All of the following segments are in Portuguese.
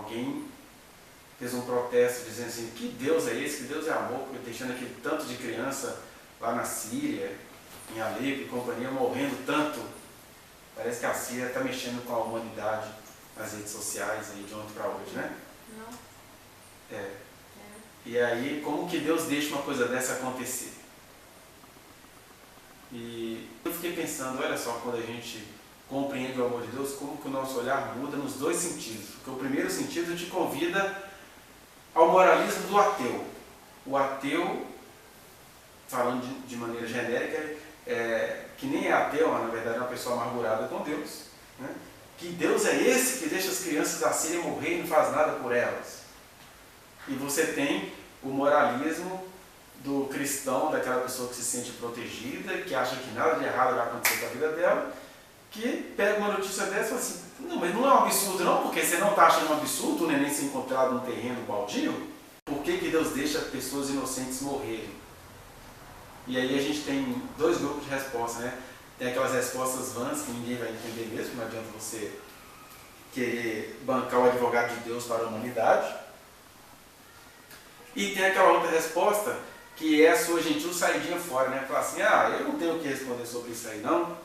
alguém fez um protesto dizendo assim, que Deus é esse, que Deus é amor, deixando aquele tanto de criança lá na Síria, em Alepo e companhia, morrendo tanto. Parece que a Síria está mexendo com a humanidade nas redes sociais aí de ontem para hoje, né? Não. E aí, como que Deus deixa uma coisa dessa acontecer? E eu fiquei pensando, olha só, quando a gente compreende o amor de Deus, como que o nosso olhar muda nos dois sentidos. Porque o primeiro sentido te convida ao moralismo do ateu. O ateu, falando de maneira genérica, que nem é ateu, mas na verdade é uma pessoa amargurada com Deus. Né? Que Deus é esse que deixa as crianças da Síria morrer e não faz nada por elas. E você tem o moralismo do cristão, daquela pessoa que se sente protegida, que acha que nada de errado vai acontecer com a vida dela, que pega uma notícia dessa e fala assim, não, mas não é um absurdo não, porque você não está achando um absurdo o neném ser encontrado num terreno baldio? Por que Deus deixa pessoas inocentes morrerem? E aí a gente tem dois grupos de respostas, né? Tem aquelas respostas vãs que ninguém vai entender mesmo, não adianta você querer bancar o advogado de Deus para a humanidade. E tem aquela outra resposta que é a sua gentil saidinha fora, né? Falar assim, eu não tenho o que responder sobre isso aí não.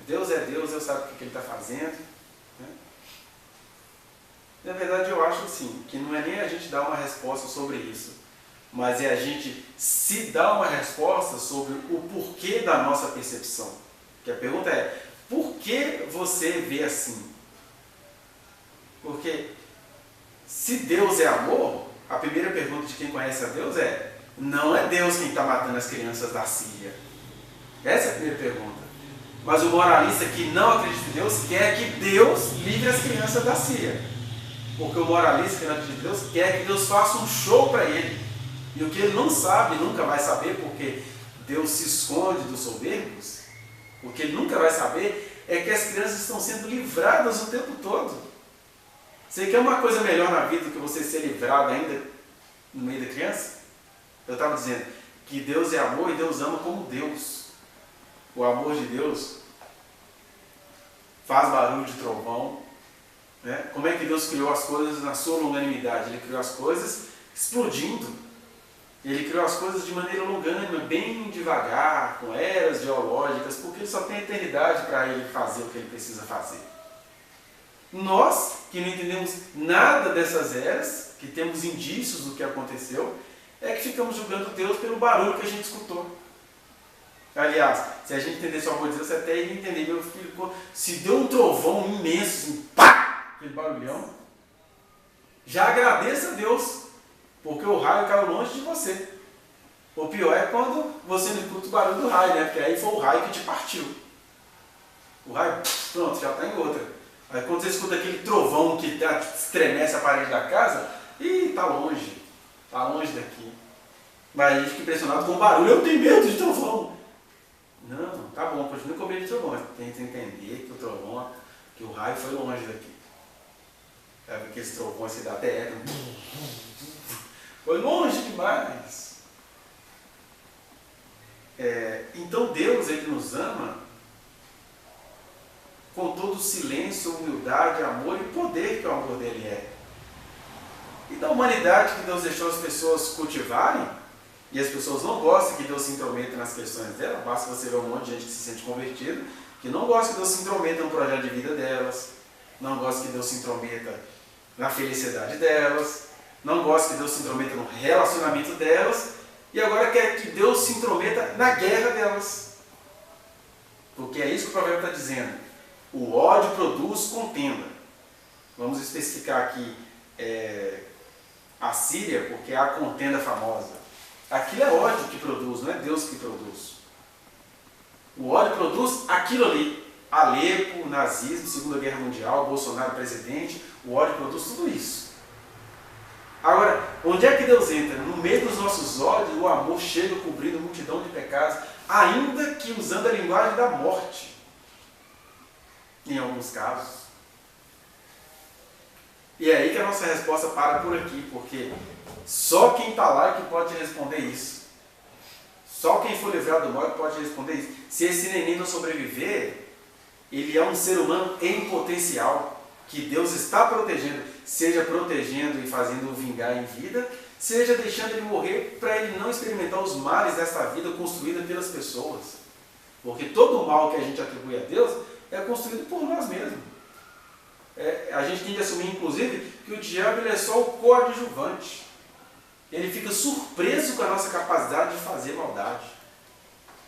Deus é Deus, eu sabe o que Ele está fazendo. Né? Na verdade eu acho assim, que não é nem a gente dar uma resposta sobre isso, mas é a gente se dar uma resposta sobre o porquê da nossa percepção. Que a pergunta é, por que você vê assim? Porque se Deus é amor, a primeira pergunta de quem conhece a Deus é, não é Deus quem está matando as crianças da Síria. Essa é a primeira pergunta. Mas o moralista que não acredita em Deus quer que Deus livre as crianças da Síria. Porque o moralista que não acredita em Deus quer que Deus faça um show para ele. E o que ele não sabe, nunca vai saber, porque Deus se esconde dos soberbos, o que ele nunca vai saber é que as crianças estão sendo livradas o tempo todo. Você quer uma coisa melhor na vida do que você ser livrado ainda no meio da criança? Eu estava dizendo que Deus é amor e Deus ama como Deus. O amor de Deus faz barulho de trovão. Né? Como é que Deus criou as coisas na sua longanimidade? Ele criou as coisas explodindo. Ele criou as coisas de maneira longânima, bem devagar, com eras geológicas, porque ele só tem a eternidade para ele fazer o que ele precisa fazer. Nós, que não entendemos nada dessas eras, que temos indícios do que aconteceu, é que ficamos julgando Deus pelo barulho que a gente escutou. Aliás, se a gente entendesse o amor de Deus, você até ia entender, meu filho, se deu um trovão imenso, assim, pá, aquele barulhão, já agradeça a Deus, porque o raio caiu longe de você. O pior é quando você não escuta o barulho do raio, né? Porque aí foi o raio que te partiu. O raio, pronto, já está em outra. Aí quando você escuta aquele trovão que estremece a parede da casa, está longe daqui. Mas a gente fica impressionado com o barulho, eu tenho medo de trovão. Não, tá bom, continue com medo de trovão, mas tem que entender que o trovão, que o raio foi longe daqui. Sabe aqueles trovões que dá até eco. Foi longe demais. Então Deus, Ele nos ama com todo o silêncio, humildade, amor e poder que o amor dele é. E da humanidade que Deus deixou as pessoas cultivarem, e as pessoas não gostam que Deus se intrometa nas questões dela, basta você ver um monte de gente que se sente convertido, que não gosta que Deus se intrometa no projeto de vida delas, não gosta que Deus se intrometa na felicidade delas, não gosta que Deus se intrometa no relacionamento delas, e agora quer que Deus se intrometa na guerra delas. Porque é isso que o provérbio está dizendo. O ódio produz contenda. Vamos especificar aqui a Síria, porque é a contenda famosa. Aquilo é ódio que produz, não é Deus que produz. O ódio produz aquilo ali. Alepo, nazismo, Segunda Guerra Mundial, Bolsonaro presidente, o ódio produz tudo isso. Agora, onde é que Deus entra? No meio dos nossos ódios, o amor chega cobrindo multidão de pecados, ainda que usando a linguagem da morte, em alguns casos. E é aí que a nossa resposta para por aqui, porque só quem está lá é que pode responder isso. Só quem for livrado do mal é que pode responder isso. Se esse neném não sobreviver, ele é um ser humano em potencial. que Deus está protegendo, seja protegendo e fazendo-o vingar em vida, seja deixando ele morrer para ele não experimentar os males desta vida construída pelas pessoas. Porque todo o mal que a gente atribui a Deus é construído por nós mesmos. A gente tem que assumir, inclusive, que o diabo ele é só o coadjuvante. Ele fica surpreso com a nossa capacidade de fazer maldade.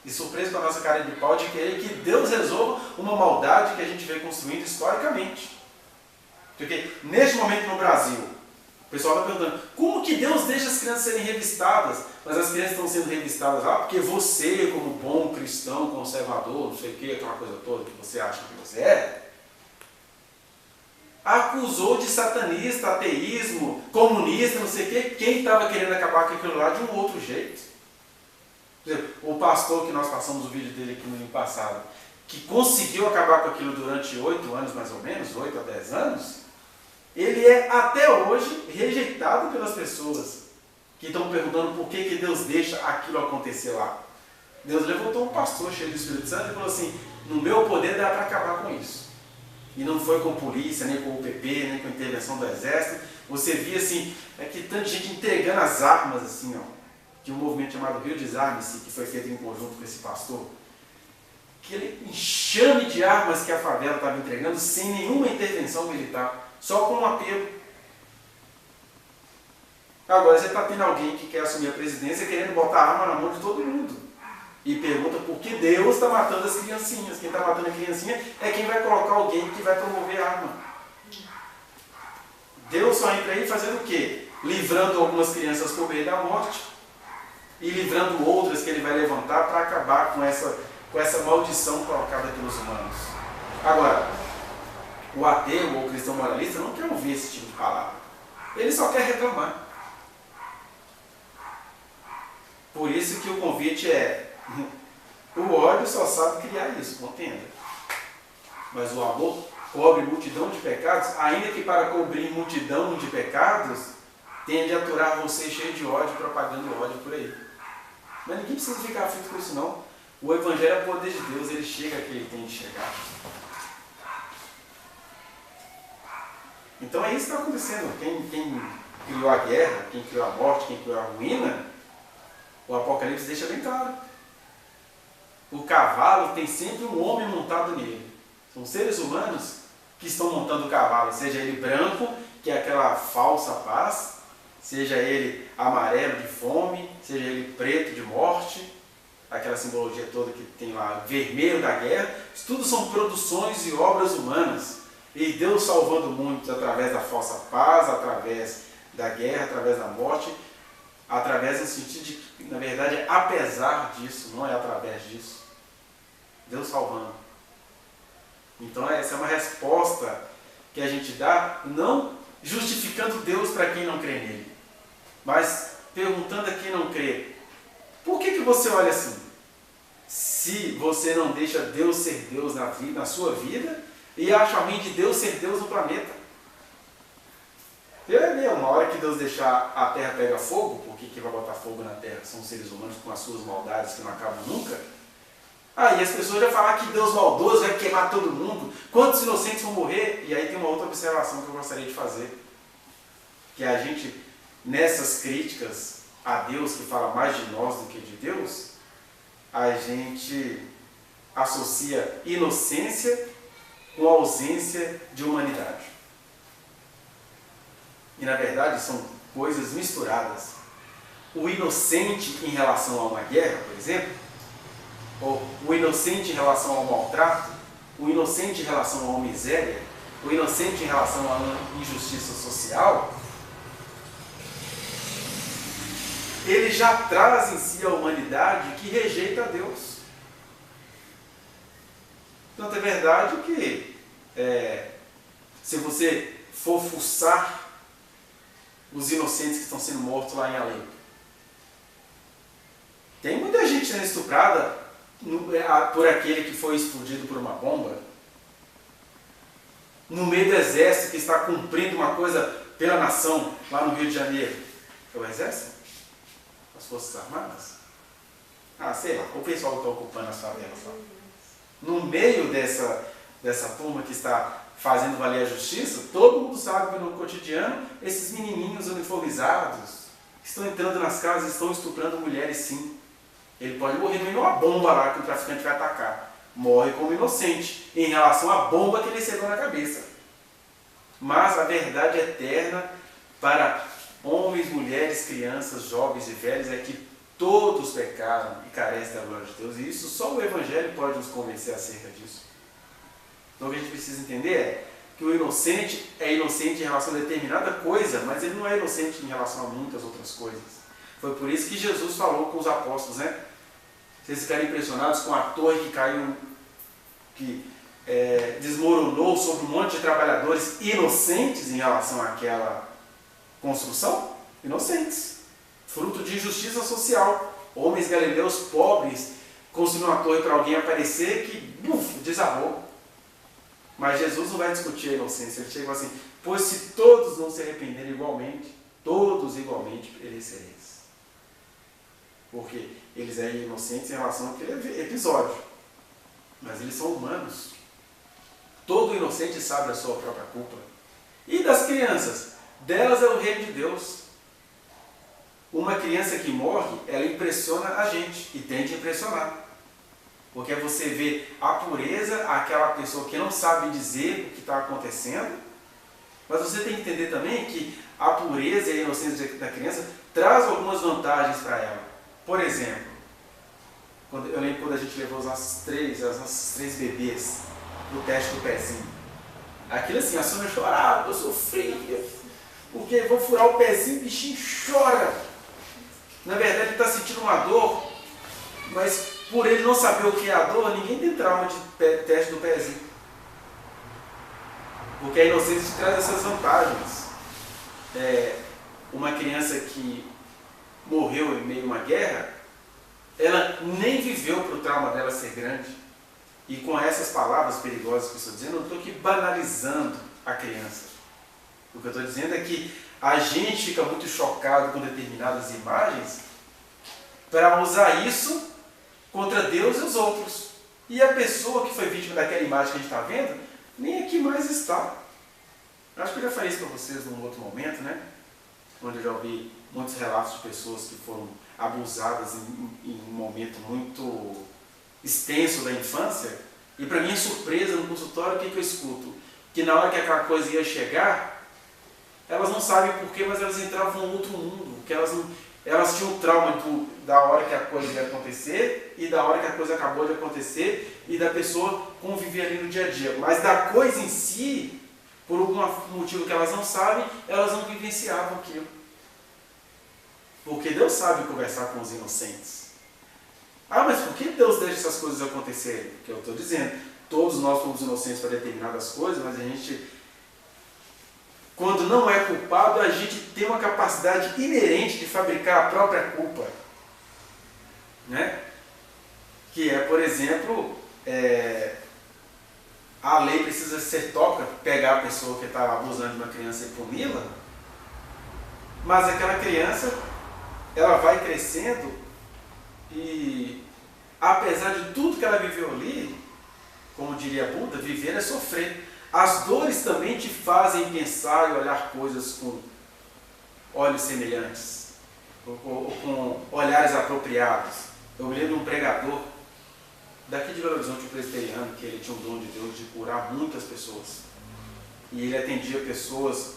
E surpreso com a nossa cara de pau de querer que Deus resolva uma maldade que a gente vem construindo historicamente. Porque neste momento no Brasil, o pessoal está perguntando, como que Deus deixa as crianças serem revistadas? Mas as crianças estão sendo revistadas lá porque você, como bom cristão, conservador, não sei o que, aquela coisa toda que você acha que você é, acusou de satanista, ateísmo, comunista, não sei o que, quem estava querendo acabar com aquilo lá de um outro jeito. Por exemplo, o pastor que nós passamos o vídeo dele aqui no ano passado, que conseguiu acabar com aquilo durante 8 anos mais ou menos, 8 a 10 anos, ele é até hoje rejeitado pelas pessoas que estão perguntando por que Deus deixa aquilo acontecer lá. Deus levantou um pastor cheio do Espírito Santo e falou assim, no meu poder dá para acabar com isso. E não foi com polícia, nem com o UPP, nem com a intervenção do exército. Você via assim, que tanta gente entregando as armas, assim, ó. Tinha um movimento chamado Rio Desarme-se, que foi feito em conjunto com esse pastor. Aquele enxame de armas que a favela estava entregando sem nenhuma intervenção militar, só com um apelo. Agora você está tendo alguém que quer assumir a presidência querendo botar arma na mão de todo mundo. E pergunta por que Deus está matando as criancinhas. Quem está matando a criancinha é quem vai colocar alguém que vai promover arma. Deus só entra aí fazendo o quê? Livrando algumas crianças por meio da morte e livrando outras que ele vai levantar para acabar com essa maldição colocada pelos humanos. Agora, o ateu ou o cristão moralista não quer ouvir esse tipo de palavra. Ele só quer reclamar. Por isso que o convite é, o ódio só sabe criar isso, contenda. Mas o amor cobre multidão de pecados, ainda que para cobrir multidão de pecados, tende a aturar você cheio de ódio, propagando ódio por aí. Mas ninguém precisa ficar aflito com isso não. O Evangelho é o poder de Deus, ele chega a quem ele tem de chegar. Então é isso que está acontecendo. Quem criou a guerra, quem criou a morte, quem criou a ruína, o Apocalipse deixa bem claro. O cavalo tem sempre um homem montado nele. São seres humanos que estão montando o cavalo, seja ele branco, que é aquela falsa paz, seja ele amarelo de fome, seja ele preto de morte, aquela simbologia toda que tem lá, vermelho da guerra. Isso tudo são produções e obras humanas. E Deus salvando muitos através da falsa paz, através da guerra, através da morte, através no sentido de que, na verdade, é apesar disso, não é através disso. Deus salvando. Então essa é uma resposta que a gente dá, não justificando Deus para quem não crê nele, mas perguntando a quem não crê, por que você olha assim? Se você não deixa Deus ser Deus na sua vida e acha ruim de Deus ser Deus no planeta. Uma hora que Deus deixar a terra pegar fogo, por que vai botar fogo na terra? São seres humanos com as suas maldades que não acabam nunca. Aí as pessoas já falam que Deus maldoso vai queimar todo mundo, quantos inocentes vão morrer? E aí tem uma outra observação que eu gostaria de fazer, que a gente, nessas críticas a Deus, que fala mais de nós do que de Deus, a gente associa inocência com ausência de humanidade. E na verdade são coisas misturadas. O inocente em relação a uma guerra, por exemplo, ou o inocente em relação ao maltrato, o inocente em relação a uma miséria, o inocente em relação a uma injustiça social, ele já traz em si a humanidade que rejeita a Deus. Tanto é verdade que, se você for fuçar os inocentes que estão sendo mortos lá em Alepo, tem muita gente sendo estuprada por aquele que foi explodido por uma bomba, no meio do exército que está cumprindo uma coisa pela nação lá no Rio de Janeiro. É o exército? As Forças Armadas? Sei lá, o pessoal que está ocupando as favelas lá. No meio dessa turma que está fazendo valer a justiça, todo mundo sabe que no cotidiano esses menininhos uniformizados estão entrando nas casas e estão estuprando mulheres, sim. Ele pode morrer no meio de uma bomba lá que o traficante vai atacar. Morre como inocente em relação à bomba que ele recebeu na cabeça. Mas a verdade eterna para homens, mulheres, crianças, jovens e velhos é que todos pecaram e carecem da glória de Deus. E isso só o Evangelho pode nos convencer acerca disso. Então o que a gente precisa entender é que o inocente é inocente em relação a determinada coisa, mas ele não é inocente em relação a muitas outras coisas. Foi por isso que Jesus falou com os apóstolos, né? Vocês ficaram impressionados com a torre que caiu, que desmoronou sobre um monte de trabalhadores inocentes em relação àquela construção? Inocentes. Fruto de injustiça social. Homens galileus pobres construíram uma torre para alguém aparecer que desabou. Mas Jesus não vai discutir a inocência. Ele chega assim: pois se todos não se arrependerem igualmente, todos igualmente perecereis. Porque eles eram inocentes em relação àquele episódio. Mas eles são humanos. Todo inocente sabe a sua própria culpa. E das crianças? Delas é o reino de Deus. Uma criança que morre, ela impressiona a gente e tende a impressionar. Porque você vê a pureza, aquela pessoa que não sabe dizer o que está acontecendo, mas você tem que entender também que a pureza e a inocência da criança traz algumas vantagens para ela. Por exemplo, eu lembro quando a gente levou os nossos três bebês no teste do pezinho. Aquilo assim, a Sônia chorava, eu sofria, porque vou furar o pezinho, o bichinho chora. Na verdade ele está sentindo uma dor, mas por ele não saber o que é a dor, ninguém tem trauma de teste do pezinho. Porque a inocência traz essas vantagens. Uma criança que morreu em meio a uma guerra, ela nem viveu para o trauma dela ser grande. E com essas palavras perigosas que eu estou dizendo, eu não estou aqui banalizando a criança. O que eu estou dizendo é que a gente fica muito chocado com determinadas imagens para usar isso contra Deus e os outros. E a pessoa que foi vítima daquela imagem que a gente está vendo, nem aqui mais está. Eu acho que eu já falei isso para vocês num outro momento, né? Onde eu já ouvi muitos relatos de pessoas que foram abusadas em um momento muito extenso da infância. E para minha surpresa, no consultório, o que eu escuto? Que na hora que aquela coisa ia chegar, elas não sabem porquê, mas elas entravam num outro mundo. Que elas tinham o trauma da hora que a coisa ia acontecer e da hora que a coisa acabou de acontecer e da pessoa conviver ali no dia a dia. Mas da coisa em si, por algum motivo que elas não sabem, elas não vivenciavam aquilo. Porque Deus sabe conversar com os inocentes. Ah, mas por que Deus deixa essas coisas acontecerem? Que eu estou dizendo, todos nós somos inocentes para determinadas coisas, mas a gente, quando não é culpado, a gente tem uma capacidade inerente de fabricar a própria culpa. Né? Que é, por exemplo, a lei precisa ser toca, pegar a pessoa que está abusando de uma criança e puni-la, mas aquela criança, ela vai crescendo e, apesar de tudo que ela viveu ali, como diria Buda, viver é sofrer. As dores também te fazem pensar e olhar coisas com olhos semelhantes, ou com olhares apropriados. Eu me lembro de um pregador daqui de Belo Horizonte, um presbiteriano, que ele tinha um dom de Deus de curar muitas pessoas. E ele atendia pessoas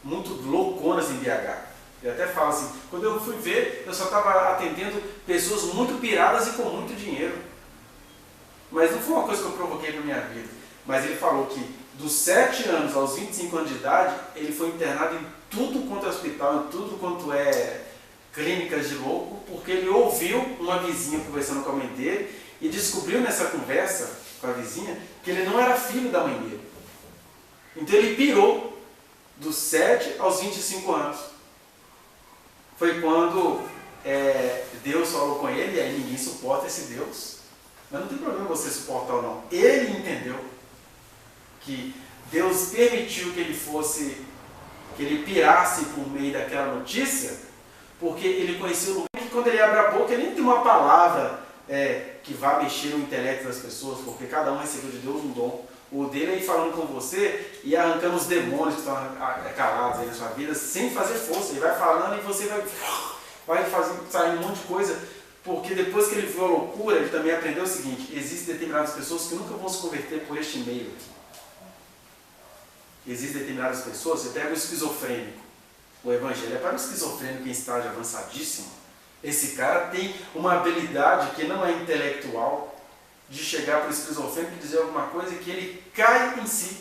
muito louconas em BH. Ele até fala assim, quando eu fui ver, eu só estava atendendo pessoas muito piradas e com muito dinheiro. Mas não foi uma coisa que eu provoquei na minha vida. Mas ele falou que dos 7 anos aos 25 anos de idade, ele foi internado em tudo quanto é hospital, em tudo quanto é clínicas de louco, porque ele ouviu uma vizinha conversando com a mãe dele e descobriu nessa conversa com a vizinha que ele não era filho da mãe dele. Então ele pirou dos 7 aos 25 anos. Foi quando Deus falou com ele, e aí ninguém suporta esse Deus. Mas não tem problema você suportar ou não. Ele entendeu que Deus permitiu que ele pirasse por meio daquela notícia, porque ele conhecia o lugar que quando ele abre a boca, ele nem tem uma palavra que vá mexer no intelecto das pessoas, porque cada um recebeu de Deus um dom. O dele é ir falando com você e arrancando os demônios que estão calados aí na sua vida, sem fazer força. Ele vai falando e você vai saindo um monte de coisa, porque depois que ele viu a loucura, ele também aprendeu o seguinte: existem determinadas pessoas que nunca vão se converter por este meio aqui. Existem determinadas pessoas, você pega o esquizofrênico. O evangelho é para o esquizofrênico em estágio avançadíssimo. Esse cara tem uma habilidade que não é intelectual, de chegar para o esquizofrênico e dizer alguma coisa que ele cai em si.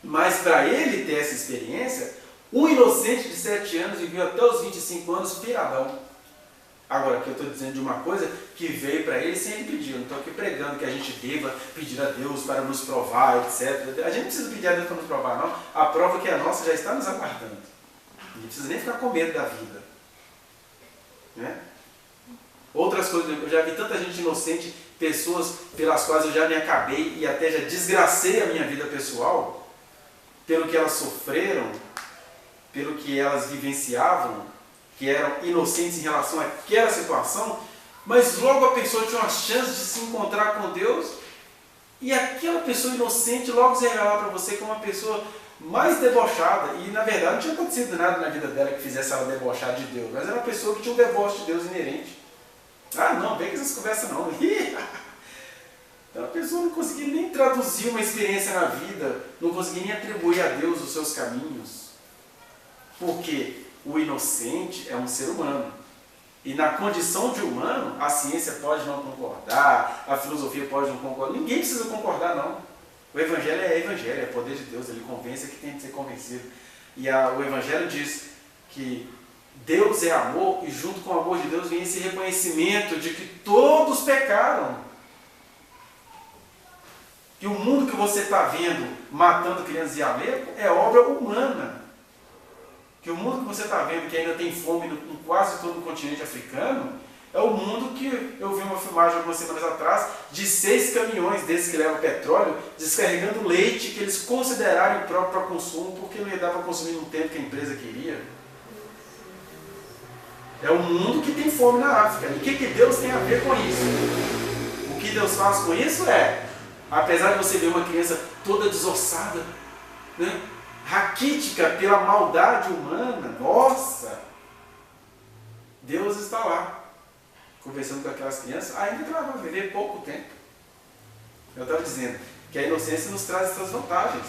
Mas para ele ter essa experiência, um inocente de 7 anos viveu até os 25 anos piradão. Agora, aqui eu estou dizendo de uma coisa que veio para ele sem ele pedir. Eu não estou aqui pregando que a gente deva pedir a Deus para nos provar, etc. A gente não precisa pedir a Deus para nos provar, não. A prova que é nossa já está nos aguardando. Não precisa nem ficar com medo da vida. Né? Outras coisas, eu já vi tanta gente inocente, pessoas pelas quais eu já me acabei e até já desgracei a minha vida pessoal, pelo que elas sofreram, pelo que elas vivenciavam, que eram inocentes em relação àquela situação, mas logo a pessoa tinha uma chance de se encontrar com Deus e aquela pessoa inocente logo se revelar para você como uma pessoa mais debochada, e na verdade não tinha acontecido nada na vida dela que fizesse ela debochar de Deus, mas era uma pessoa que tinha um deboche de Deus inerente. Ah, não, vem com essas conversas não. Então a pessoa não conseguia nem traduzir uma experiência na vida, não conseguia nem atribuir a Deus os seus caminhos. Porque o inocente é um ser humano. E na condição de humano, a ciência pode não concordar, a filosofia pode não concordar, ninguém precisa concordar não. O Evangelho é poder de Deus, ele convence que tem que ser convencido. E o Evangelho diz que Deus é amor, e junto com o amor de Deus vem esse reconhecimento de que todos pecaram. Que o mundo que você está vendo matando crianças em Alepo é obra humana. Que o mundo que você está vendo que ainda tem fome em quase todo o continente africano é o mundo que eu vi uma filmagem algumas semanas atrás de 6 caminhões desses que levam petróleo descarregando leite que eles consideraram impróprio para consumo porque não ia dar para consumir no tempo que a empresa queria. É um mundo que tem fome na África. E o que Deus tem a ver com isso? O que Deus faz com isso é, apesar de você ver uma criança toda desossada, né, raquítica pela maldade humana, nossa, Deus está lá, conversando com aquelas crianças, ainda que ela vai viver pouco tempo. Eu estava dizendo que a inocência nos traz essas vantagens.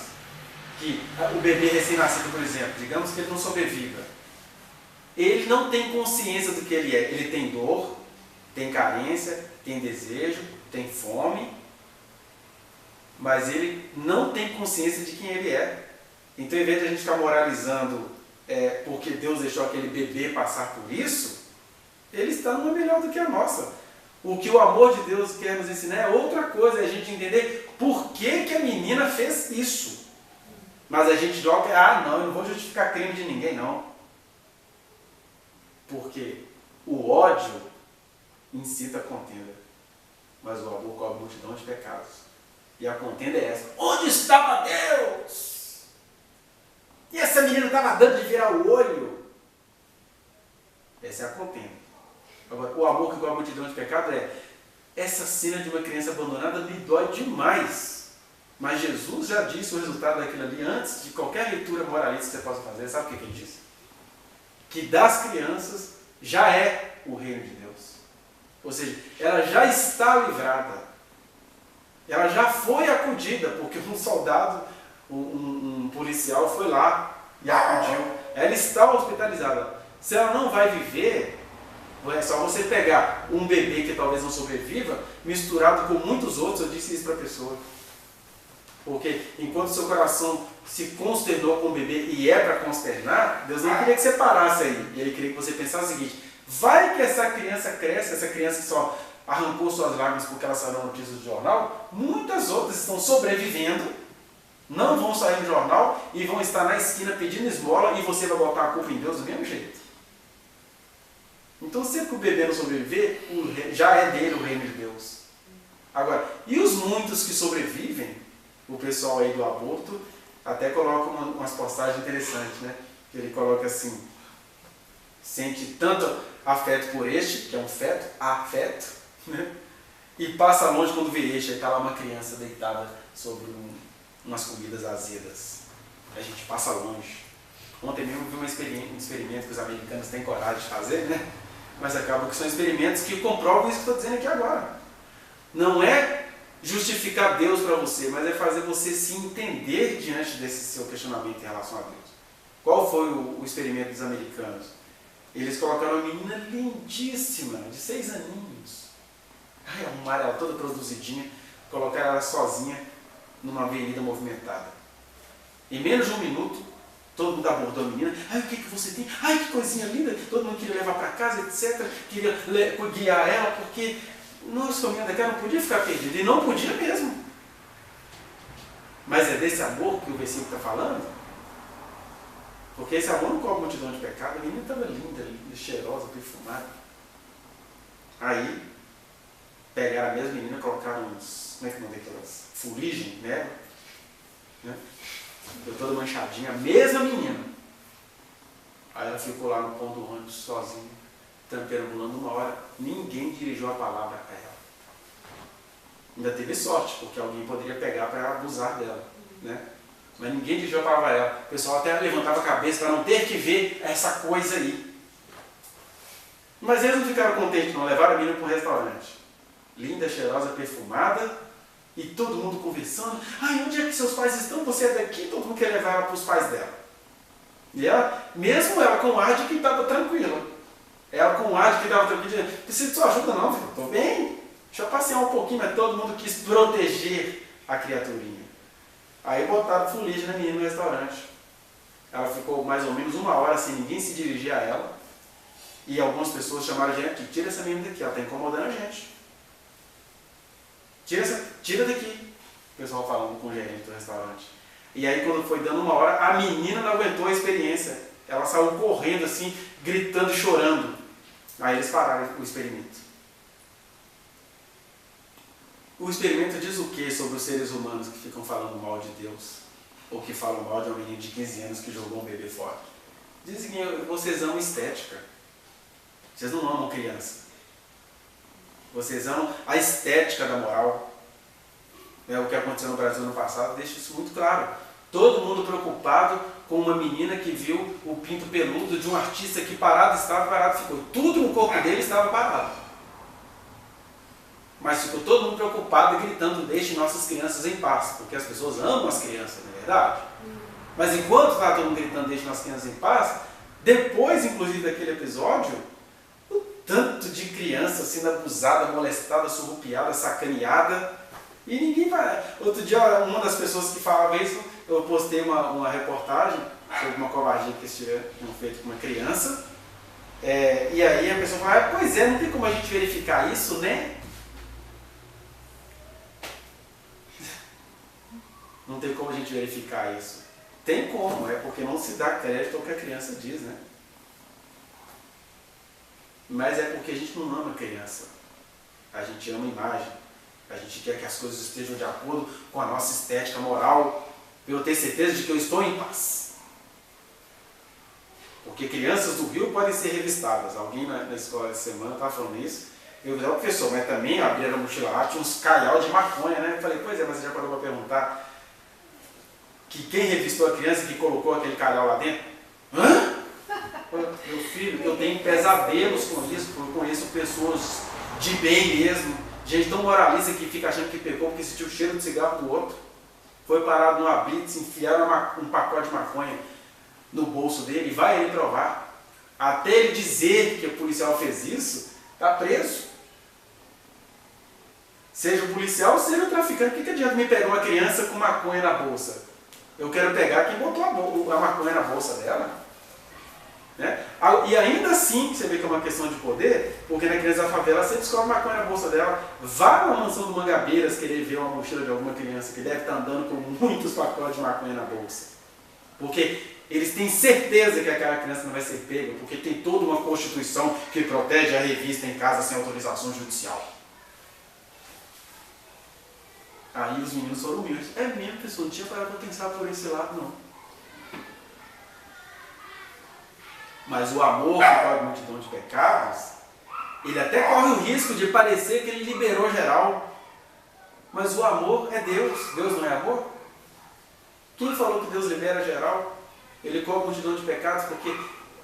Que o bebê recém-nascido, por exemplo, digamos que ele não sobreviva. Ele não tem consciência do que ele é. Ele tem dor, tem carência, tem desejo, tem fome, mas ele não tem consciência de quem ele é. Então, em vez de a gente ficar moralizando porque Deus deixou aquele bebê passar por isso, ele está numa melhor do que a nossa. O que o amor de Deus quer nos ensinar é outra coisa, é a gente entender por que a menina fez isso. Mas a gente joga, não, eu não vou justificar crime de ninguém, não. Porque o ódio incita a contenda, mas o amor cobre multidão de pecados. E a contenda é essa: onde estava Deus? E essa menina estava dando de virar o olho. Essa é a contenda. Agora, o amor que cobre multidão de pecados essa cena de uma criança abandonada me dói demais. Mas Jesus já disse o resultado daquilo ali antes de qualquer leitura moralista que você possa fazer. Sabe o que ele disse? Que das crianças já é o reino de Deus. Ou seja, ela já está livrada. Ela já foi acudida, porque um soldado, um policial foi lá e acudiu. Ela está hospitalizada. Se ela não vai viver, é só você pegar um bebê que talvez não sobreviva, misturado com muitos outros. Eu disse isso para a pessoa. Porque enquanto o seu coração se consternou com o bebê, e é para consternar, Deus não queria que você parasse aí. E Ele queria que você pensasse o seguinte: vai que essa criança cresce, essa criança que só arrancou suas lágrimas porque ela saiu na notícia do jornal, muitas outras estão sobrevivendo, não vão sair no jornal e vão estar na esquina pedindo esmola, e você vai botar a culpa em Deus do mesmo jeito. Então, sempre que o bebê não sobreviver, já é dele o reino de Deus. Agora, e os muitos que sobrevivem? O pessoal aí do aborto até coloca umas postagens interessantes, né? Que ele coloca assim: sente tanto afeto por este, que é um feto, afeto, né? e passa longe quando vê e está lá uma criança deitada sobre umas comidas azedas. A gente passa longe. Ontem mesmo eu vi um experimento que os americanos têm coragem de fazer, né? Mas acaba que são experimentos que comprovam isso que eu estou dizendo aqui agora. Não é justificar Deus para você, mas é fazer você se entender diante desse seu questionamento em relação a Deus. Qual foi o experimento dos americanos? Eles colocaram uma menina lindíssima, de 6 aninhos. Arrumaram ela toda produzidinha, colocaram ela sozinha numa avenida movimentada. Em menos de 1 minuto, todo mundo abordou a menina. O que você tem? Que coisinha linda. Todo mundo queria levar para casa, etc. Queria guiar ela, porque nossa família daquela não podia ficar perdida. E não podia mesmo. Mas é desse amor que o versículo está falando? Porque esse amor não cobre multidão de pecado. A menina estava linda, cheirosa, perfumada. Aí, pegaram a mesma menina, colocaram uns, como é que não tem aquelas? Fuligem nela. Né? Deu toda manchadinha, a mesma menina. Aí ela ficou lá no ponto do ônibus sozinha, perambulando 1 hora. Ninguém dirigiu a palavra a ela. Ainda teve sorte, porque alguém poderia pegar para abusar dela. Né? Mas ninguém dirigiu a palavra a ela. O pessoal até levantava a cabeça para não ter que ver essa coisa aí. Mas eles não ficaram contentes, não. Levaram a menina para um restaurante. Linda, cheirosa, perfumada. E todo mundo conversando. Onde é que seus pais estão? Você é daqui? Todo mundo quer levar ela para os pais dela. E ela, mesmo ela com ar de que estava tranquila. Ela com ar de que estava tranquila. Não precisa de sua ajuda não, filho. Estou bem. Deixa eu passear um pouquinho. Mas todo mundo quis proteger a criaturinha. Aí botaram fuligem na menina no restaurante. Ela ficou mais ou menos 1 hora sem ninguém se dirigir a ela. E algumas pessoas chamaram a gente, tira essa menina daqui, ela está incomodando a gente. Tira daqui. O pessoal falando com o gerente do restaurante. E aí quando foi dando 1 hora, a menina não aguentou a experiência. Ela saiu correndo assim, gritando e chorando. Aí eles pararam o experimento. O experimento diz o que sobre os seres humanos que ficam falando mal de Deus? Ou que falam mal de um menino de 15 anos que jogou um bebê fora? Dizem que vocês amam estética. Vocês não amam criança. Vocês amam a estética da moral. O que aconteceu no Brasil no passado deixa isso muito claro. Todo mundo preocupado com uma menina que viu o pinto peludo de um artista que parado ficou. Tudo no corpo dele estava parado. Mas ficou todo mundo preocupado e gritando, deixem nossas crianças em paz. Porque as pessoas amam as crianças, não é verdade? Mas enquanto estava todo mundo gritando, deixem nossas crianças em paz, depois, inclusive, daquele episódio, o tanto de criança sendo abusada, molestada, surrupiada, sacaneada, e ninguém vai. Outro dia, uma das pessoas que falava isso, eu postei uma reportagem sobre uma covardia que eles tinham feito com uma criança, e aí a pessoa fala, pois é, não tem como a gente verificar isso, né? Não tem como a gente verificar isso. Tem como, porque não se dá crédito ao que a criança diz, né? Mas é porque a gente não ama a criança. A gente ama a imagem. A gente quer que as coisas estejam de acordo com a nossa estética moral. Eu tenho certeza de que eu estou em paz. Porque crianças do Rio podem ser revistadas. Alguém na escola essa semana estava falando isso. Eu falei, professor, mas também abriram a mochila lá, tinha uns calhau de maconha, né? Eu falei, pois é, mas você já parou para perguntar que quem revistou a criança que colocou aquele calhau lá dentro? Hã? Meu filho, eu tenho pesadelos com isso, porque eu conheço pessoas de bem mesmo, gente tão moralista que fica achando que pecou porque sentiu o cheiro de cigarro do outro. Foi parado numa blitz, enfiaram um pacote de maconha no bolso dele e vai ele provar. Até ele dizer que o policial fez isso, está preso. Seja o policial, seja o traficante. O que adianta me pegar uma criança com maconha na bolsa? Eu quero pegar quem botou a maconha na bolsa dela. Né? E ainda assim, você vê que é uma questão de poder, porque na criança da favela você descobre maconha na bolsa dela. Vá na mansão do Mangabeiras querer ver uma mochila de alguma criança que deve estar andando com muitos pacotes de maconha na bolsa. Porque eles têm certeza que aquela criança não vai ser pega, porque tem toda uma constituição que protege a revista em casa sem autorização judicial. Aí os meninos foram humildes. É mesmo, pessoal, não tinha parado para pensar por esse lado, não. Mas o amor que cobre multidão de pecados, Ele até corre o risco de parecer que ele liberou geral. Mas o amor é Deus. Deus não é amor? Quem falou que Deus libera geral? Ele cobre a multidão de pecados porque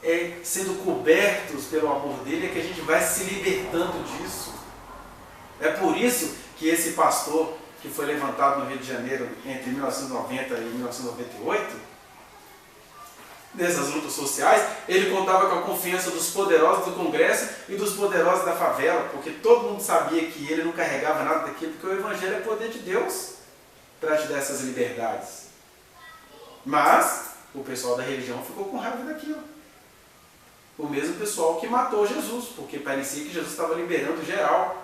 é sendo cobertos pelo amor dele é que a gente vai se libertando disso. É por isso que esse pastor que foi levantado no Rio de Janeiro entre 1990 e 1998, nessas lutas sociais, ele contava com a confiança dos poderosos do Congresso e dos poderosos da favela, porque todo mundo sabia que ele não carregava nada daquilo, porque o Evangelho é poder de Deus para te dar essas liberdades. Mas o pessoal da religião ficou com raiva daquilo. O mesmo pessoal que matou Jesus, porque parecia que Jesus estava liberando geral.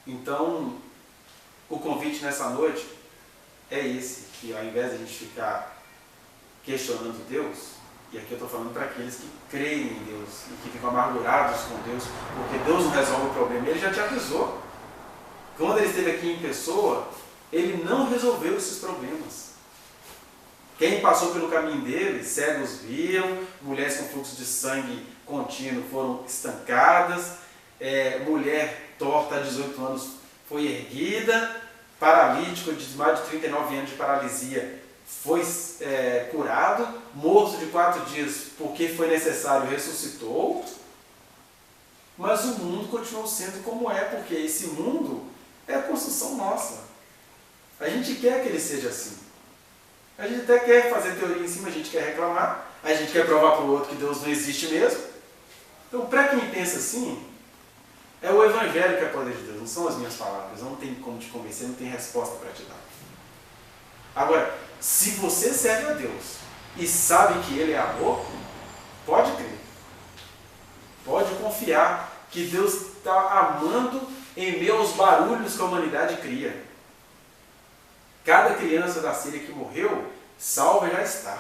Então, o convite nessa noite é esse, que ao invés de a gente ficar questionando Deus, e aqui eu estou falando para aqueles que creem em Deus e que ficam amargurados com Deus, porque Deus não resolve o problema, ele já te avisou. Quando ele esteve aqui em pessoa, ele não resolveu esses problemas. Quem passou pelo caminho dele, cegos viam, mulheres com fluxo de sangue contínuo foram estancadas, mulher torta há 18 anos foi erguida, paralítico de mais de 39 anos de paralisia foi curado, morto de 4 dias porque foi necessário ressuscitou, mas o mundo continuou sendo como é, porque esse mundo é a construção nossa. A gente quer que ele seja assim. A gente até quer fazer teoria em cima, a gente quer reclamar, a gente quer provar para o outro que Deus não existe mesmo. Então, para quem pensa assim, é o Evangelho que é poder de Deus, não são as minhas palavras, não tem como te convencer, não tem resposta para te dar. Agora, se você serve a Deus e sabe que Ele é amor, pode crer, pode confiar que Deus está amando em meio aos barulhos que a humanidade cria. Cada criança da Síria que morreu, salva já está.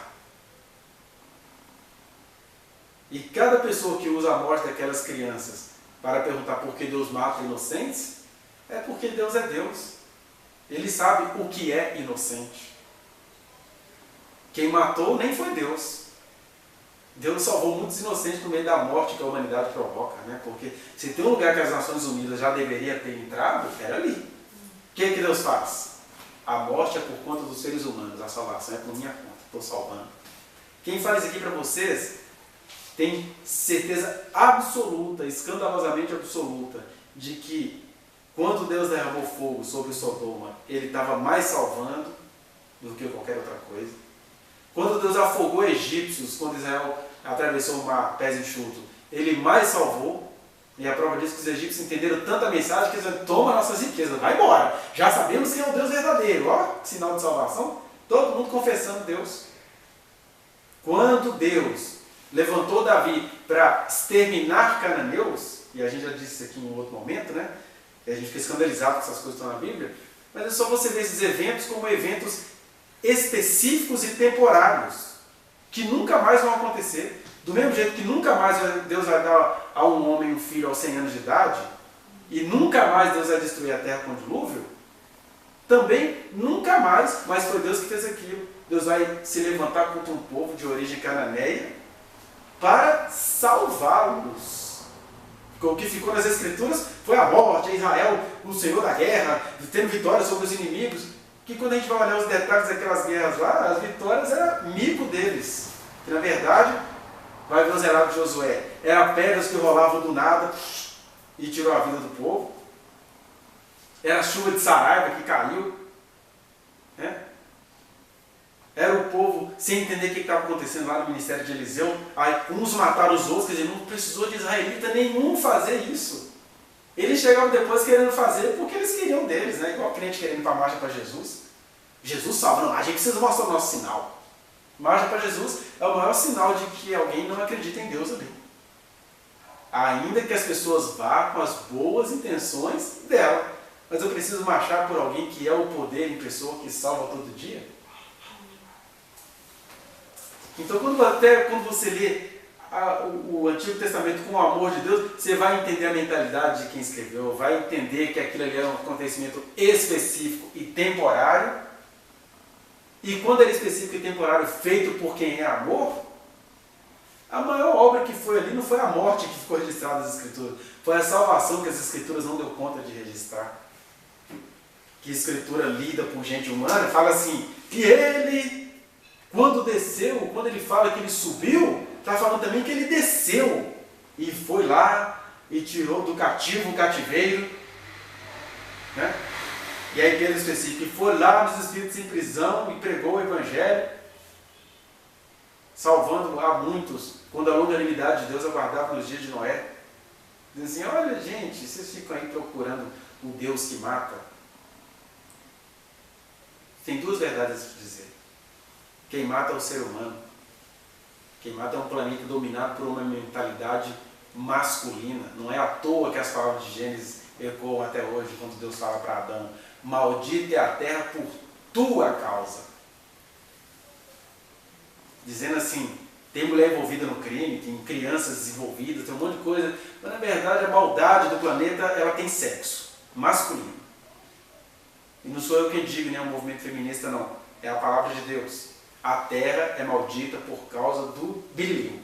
E cada pessoa que usa a morte daquelas crianças para perguntar por que Deus mata inocentes, é porque Deus é Deus. Ele sabe o que é inocente. Quem matou nem foi Deus. Deus salvou muitos inocentes no meio da morte que a humanidade provoca, né? Porque se tem um lugar que as Nações Unidas já deveria ter entrado, era ali. O que Deus faz? A morte é por conta dos seres humanos, a salvação é por minha conta, estou salvando. Quem fala isso aqui para vocês tem certeza absoluta, escandalosamente absoluta, de que quando Deus derramou fogo sobre Sodoma, ele estava mais salvando do que qualquer outra coisa. Quando Deus afogou egípcios, quando Israel atravessou o mar, pés enxuto, ele mais salvou. E a prova disso é que os egípcios entenderam tanta mensagem que eles disseram, toma nossas riquezas, vai embora. Já sabemos quem é o Deus verdadeiro. Ó, sinal de salvação. Todo mundo confessando Deus. Quando Deus levantou Davi para exterminar cananeus, e a gente já disse isso aqui em um outro momento, né? E a gente fica escandalizado com essas coisas que estão na Bíblia, mas é só você ver esses eventos como eventos específicos e temporários, que nunca mais vão acontecer. Do mesmo jeito que nunca mais Deus vai dar a um homem um filho aos 100 anos de idade, e nunca mais Deus vai destruir a terra com o dilúvio, também nunca mais, mas foi Deus que fez aquilo. Deus vai se levantar contra um povo de origem cananeia para salvá-los. O que ficou nas Escrituras foi a morte, Israel, o Senhor da guerra, tendo vitória sobre os inimigos, que quando a gente vai olhar os detalhes daquelas guerras lá, as vitórias eram mico deles, que na verdade, vai ver os relatos de Josué, eram pedras que rolavam do nada e tirou a vida do povo, era a chuva de Saraiva que caiu, né? Era o povo sem entender o que estava acontecendo lá no ministério de Eliseu. Aí uns mataram os outros, quer dizer, não precisou de israelita nenhum fazer isso. Eles chegavam depois querendo fazer porque eles queriam deles, né? Igual crente querendo ir para a marcha para Jesus. Jesus salva, não, a gente precisa mostrar o nosso sinal. Marcha para Jesus é o maior sinal de que alguém não acredita em Deus ali. Ainda que as pessoas vá com as boas intenções dela. Mas eu preciso marchar por alguém que é o poder em pessoa que salva todo dia. Então, quando você lê o Antigo Testamento com o amor de Deus, você vai entender a mentalidade de quem escreveu, vai entender que aquilo ali é um acontecimento específico e temporário. E quando ele é específico e temporário, feito por quem é amor, A maior obra que foi ali não foi a morte que ficou registrada nas Escrituras, foi a salvação que as Escrituras não deu conta de registrar. Que a Escritura lida por gente humana fala assim, que ele, quando desceu, quando ele fala que ele subiu, está falando também que ele desceu e foi lá e tirou do cativo o cativeiro, né? E aí Pedro específico, que foi lá nos espíritos em prisão e pregou o Evangelho, salvando a muitos, quando a longanimidade de Deus aguardava nos dias de Noé. Dizem assim, olha gente, vocês ficam aí procurando o Deus que mata. Tem duas verdades a dizer. Quem mata é o ser humano. Quem mata é um planeta dominado por uma mentalidade masculina. Não é à toa que as palavras de Gênesis ecoam até hoje, quando Deus fala para Adão, maldita é a terra por tua causa. Dizendo assim, tem mulher envolvida no crime, tem crianças envolvidas, tem um monte de coisa, mas na verdade a maldade do planeta, ela tem sexo masculino. E não sou eu quem digo, nem o movimento feminista, não. É a palavra de Deus. A terra é maldita por causa do bilhão.